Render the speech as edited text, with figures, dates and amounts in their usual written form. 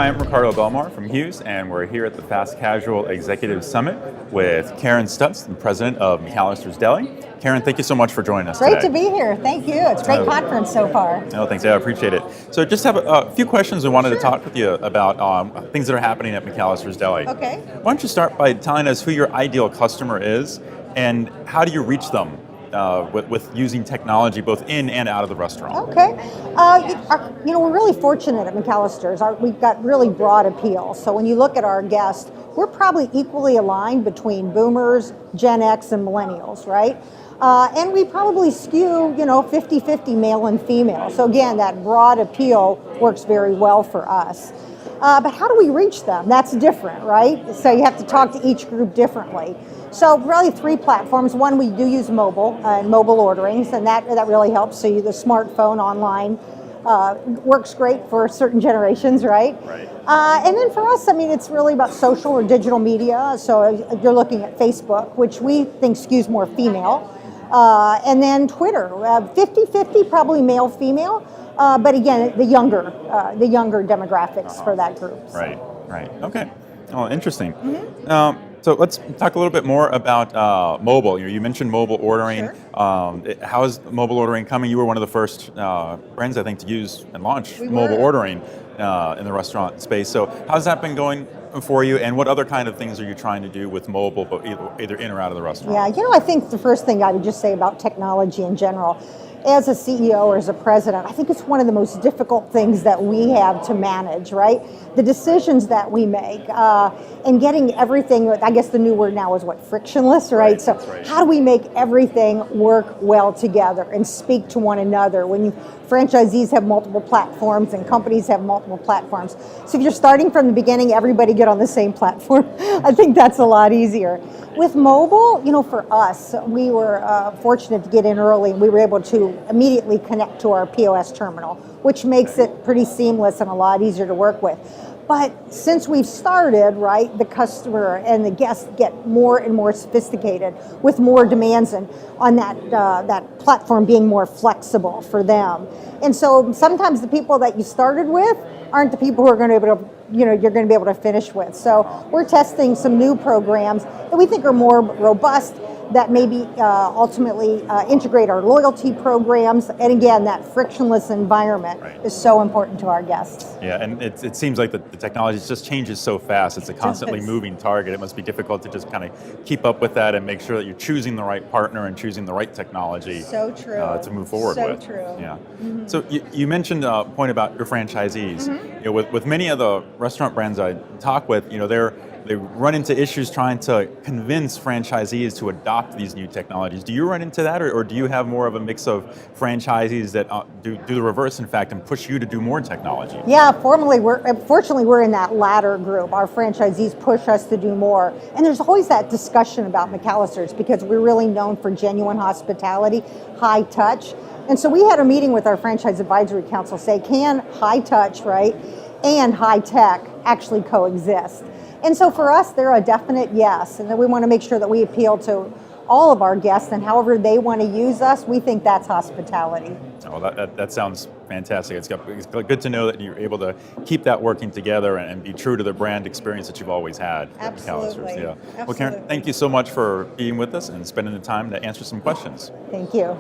Hi, I'm Ricardo Belmar from Hughes, and we're here at the Fast Casual Executive Summit with Carin Stutz, the president of McAlister's Deli. Carin, thank you so much for joining us Great today. to be here. Thank you. It's a great conference so far. No, thanks. Yeah, I appreciate it. So just have a few questions we wanted to talk with you about things that are happening at McAlister's Deli. Okay. Why don't you start by telling us who your ideal customer is and how do you reach them with using technology both in and out of the restaurant? Okay. We're really fortunate at McAlister's. We've got really broad appeal. So when you look at our guests, we're probably equally aligned between boomers, Gen X, and millennials, right? And we probably skew, 50-50 male and female. So again, that broad appeal works very well for us. But how do we reach them? That's different, right? So you have to talk to each group differently. So really 3 platforms. One, we do use mobile and mobile orderings, and that really helps. So the smartphone online works great for certain generations, right? Right. And then for us, it's really about social or digital media. So you're looking at Facebook, which we think skews more female. And then Twitter, 50-50, probably male-female. But again, the younger demographics for that group. So. Right. Okay. Oh, interesting. Mm-hmm. So let's talk a little bit more about mobile. You mentioned mobile ordering. Sure. How is mobile ordering coming? You were one of the first brands, I think, to use and launch We mobile were. ordering in the restaurant space. So how's that been going for you, and what other kind of things are you trying to do with mobile, but either in or out of the restaurant? Yeah, I think the first thing I would just say about technology in general, as a CEO or as a president, I think it's one of the most difficult things that we have to manage, right? The decisions that we make and getting everything, I guess the new word now is frictionless, right? So how do we make everything work well together and speak to one another when franchisees have multiple platforms and companies have multiple platforms? So if you're starting from the beginning, everybody get on the same platform. I think that's a lot easier. With mobile, for us, we were fortunate to get in early and we were able to immediately connect to our POS terminal, which makes it pretty seamless and a lot easier to work with. But since we've started, right, the customer and the guests get more and more sophisticated with more demands and on that platform being more flexible for them. And so sometimes the people that you started with aren't the people who are going to be able to you're going to be able to finish with. So we're testing some new programs that we think are more robust, that maybe ultimately integrate our loyalty programs. And again, that frictionless environment is so important to our guests. Yeah, and it seems like the technology just changes so fast. It's a constantly moving target. It must be difficult to just kind of keep up with that and make sure that you're choosing the right partner and choosing the right technology. So true. To move forward with. So true. Yeah. Mm-hmm. So you mentioned a point about your franchisees. Mm-hmm. With many of the restaurant brands I talk with, they run into issues trying to convince franchisees to adopt these new technologies. Do you run into that, or do you have more of a mix of franchisees that do the reverse, in fact, and push you to do more technology? Yeah, fortunately, we're in that latter group. Our franchisees push us to do more. And there's always that discussion about McAlister's because we're really known for genuine hospitality, high touch. And so we had a meeting with our Franchise Advisory Council say, can high touch, right, and high tech actually coexist? And so for us, they're a definite yes. And then we want to make sure that we appeal to all of our guests, and however they want to use us, we think that's hospitality. Oh, that sounds fantastic. It's good to know that you're able to keep that working together and be true to the brand experience that you've always had. Absolutely. Yeah. Absolutely. Well, Carin, thank you so much for being with us and spending the time to answer some questions. Thank you.